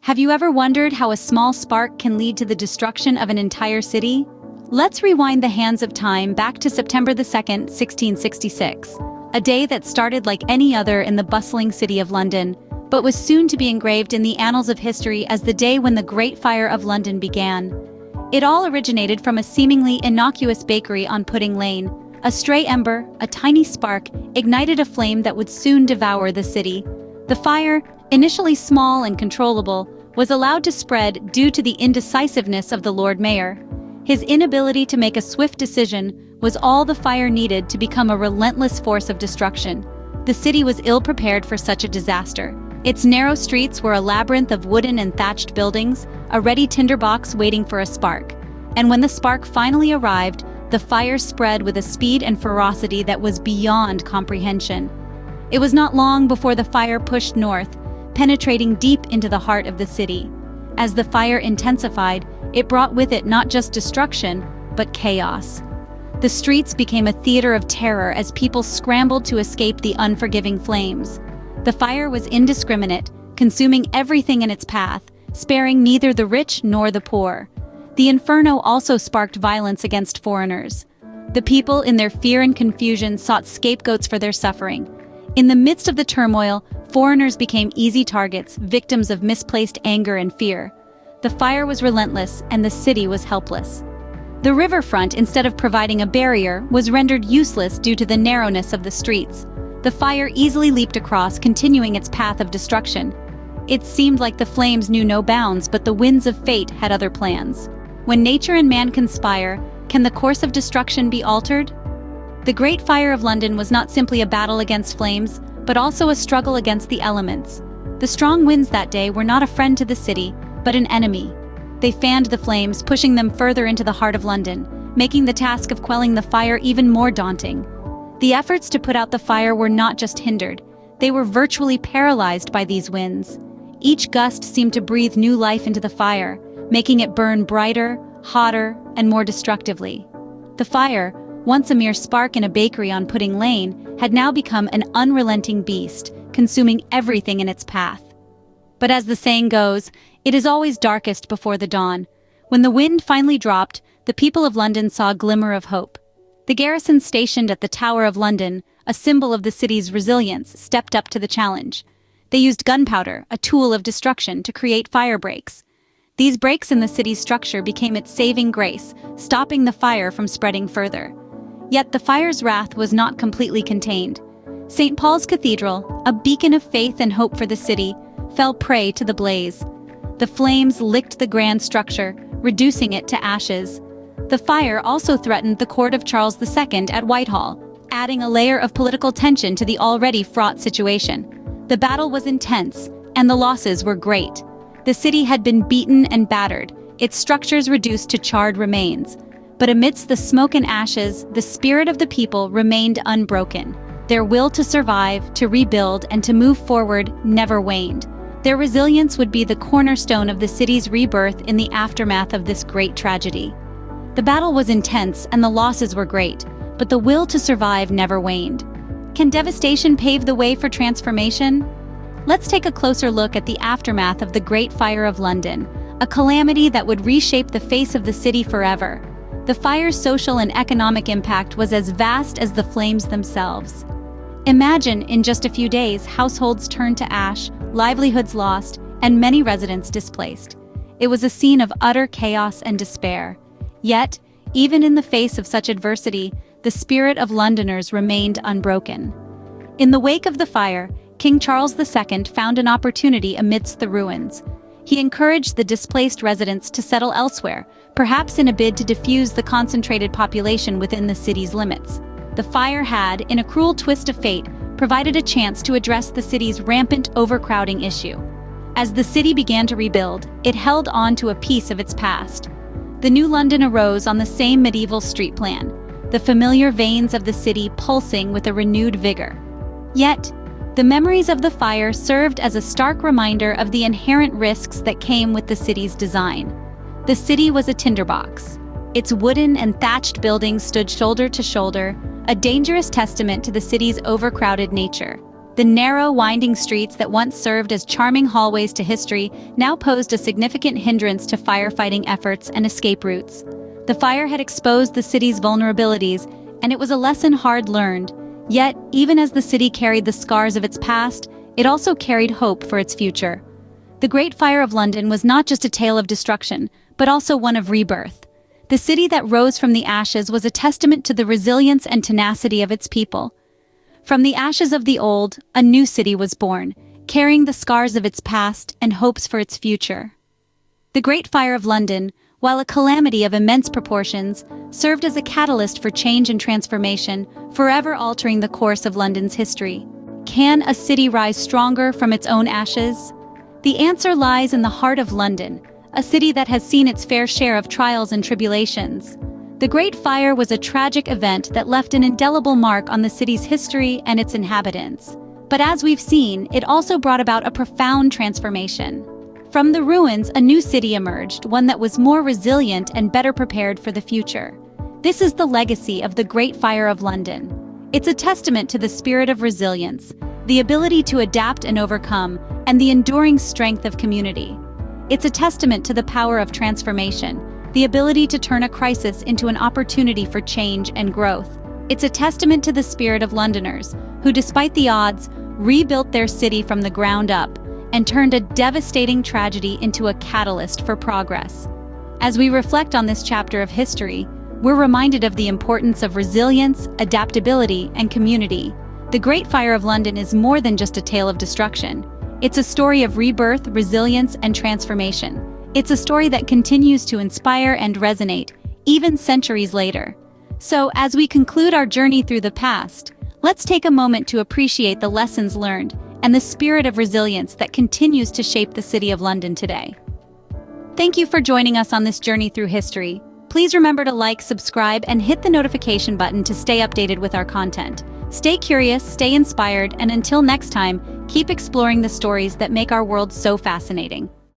Have you ever wondered how a small spark can lead to the destruction of an entire city? Let's rewind the hands of time back to September the 2nd, 1666, a day that started like any other in the bustling city of London, but was soon to be engraved in the annals of history as the day when the Great Fire of London began. It all originated from a seemingly innocuous bakery on Pudding Lane. A stray ember, a tiny spark, ignited a flame that would soon devour the city. The fire, initially small and controllable, was allowed to spread due to the indecisiveness of the Lord Mayor. His inability to make a swift decision was all the fire needed to become a relentless force of destruction. The city was ill-prepared for such a disaster. Its narrow streets were a labyrinth of wooden and thatched buildings, a ready tinderbox waiting for a spark. And when the spark finally arrived, the fire spread with a speed and ferocity that was beyond comprehension. It was not long before the fire pushed north, penetrating deep into the heart of the city. As the fire intensified, it brought with it not just destruction, but chaos. The streets became a theater of terror as people scrambled to escape the unforgiving flames. The fire was indiscriminate, consuming everything in its path, sparing neither the rich nor the poor. The inferno also sparked violence against foreigners. The people, in their fear and confusion, sought scapegoats for their suffering. In the midst of the turmoil, foreigners became easy targets, victims of misplaced anger and fear. The fire was relentless, and the city was helpless. The riverfront, instead of providing a barrier, was rendered useless due to the narrowness of the streets. The fire easily leaped across, continuing its path of destruction. It seemed like the flames knew no bounds, but the winds of fate had other plans. When nature and man conspire, can the course of destruction be altered? The Great Fire of London was not simply a battle against flames, but also a struggle against the elements. The strong winds that day were not a friend to the city, but an enemy. They fanned the flames, pushing them further into the heart of London, making the task of quelling the fire even more daunting. The efforts to put out the fire were not just hindered, they were virtually paralyzed by these winds. Each gust seemed to breathe new life into the fire, making it burn brighter, hotter, and more destructively. The fire, once a mere spark in a bakery on Pudding Lane, had now become an unrelenting beast, consuming everything in its path. But as the saying goes, it is always darkest before the dawn. When the wind finally dropped, the people of London saw a glimmer of hope. The garrison stationed at the Tower of London, a symbol of the city's resilience, stepped up to the challenge. They used gunpowder, a tool of destruction, to create fire breaks. These breaks in the city's structure became its saving grace, stopping the fire from spreading further. Yet the fire's wrath was not completely contained. St. Paul's Cathedral, a beacon of faith and hope for the city, fell prey to the blaze. The flames licked the grand structure, reducing it to ashes. The fire also threatened the court of Charles II at Whitehall, adding a layer of political tension to the already fraught situation. The battle was intense, and the losses were great. The city had been beaten and battered, its structures reduced to charred remains. But amidst the smoke and ashes, the spirit of the people remained unbroken. Their will to survive, to rebuild, and to move forward never waned. Their resilience would be the cornerstone of the city's rebirth in the aftermath of this great tragedy. The battle was intense and the losses were great, but the will to survive never waned. Can devastation pave the way for transformation? Let's take a closer look at the aftermath of the Great Fire of London, a calamity that would reshape the face of the city forever. The fire's social and economic impact was as vast as the flames themselves. Imagine, in just a few days, households turned to ash, livelihoods lost, and many residents displaced. It was a scene of utter chaos and despair. Yet, even in the face of such adversity, the spirit of Londoners remained unbroken. In the wake of the fire, King Charles II found an opportunity amidst the ruins. He encouraged the displaced residents to settle elsewhere, perhaps in a bid to diffuse the concentrated population within the city's limits. The fire had, in a cruel twist of fate, provided a chance to address the city's rampant overcrowding issue. As the city began to rebuild, it held on to a piece of its past. The new London arose on the same medieval street plan, the familiar veins of the city pulsing with a renewed vigor. Yet, the memories of the fire served as a stark reminder of the inherent risks that came with the city's design. The city was a tinderbox. Its wooden and thatched buildings stood shoulder to shoulder, a dangerous testament to the city's overcrowded nature. The narrow, winding streets that once served as charming hallways to history now posed a significant hindrance to firefighting efforts and escape routes. The fire had exposed the city's vulnerabilities, and it was a lesson hard learned. Yet, even as the city carried the scars of its past, it also carried hope for its future. The Great Fire of London was not just a tale of destruction, but also one of rebirth. The city that rose from the ashes was a testament to the resilience and tenacity of its people. From the ashes of the old, a new city was born, carrying the scars of its past and hopes for its future. The Great Fire of London, while a calamity of immense proportions, served as a catalyst for change and transformation, forever altering the course of London's history. Can a city rise stronger from its own ashes? The answer lies in the heart of London, a city that has seen its fair share of trials and tribulations. The Great Fire was a tragic event that left an indelible mark on the city's history and its inhabitants. But as we've seen, it also brought about a profound transformation. From the ruins, a new city emerged, one that was more resilient and better prepared for the future. This is the legacy of the Great Fire of London. It's a testament to the spirit of resilience, the ability to adapt and overcome, and the enduring strength of community. It's a testament to the power of transformation, the ability to turn a crisis into an opportunity for change and growth. It's a testament to the spirit of Londoners, who despite the odds, rebuilt their city from the ground up and turned a devastating tragedy into a catalyst for progress. As we reflect on this chapter of history, we're reminded of the importance of resilience, adaptability, and community. The Great Fire of London is more than just a tale of destruction. It's a story of rebirth, resilience, and transformation. It's a story that continues to inspire and resonate, even centuries later. So, as we conclude our journey through the past, let's take a moment to appreciate the lessons learned and the spirit of resilience that continues to shape the City of London today. Thank you for joining us on this journey through history. Please remember to like, subscribe, and hit the notification button to stay updated with our content. Stay curious, stay inspired, and until next time, keep exploring the stories that make our world so fascinating.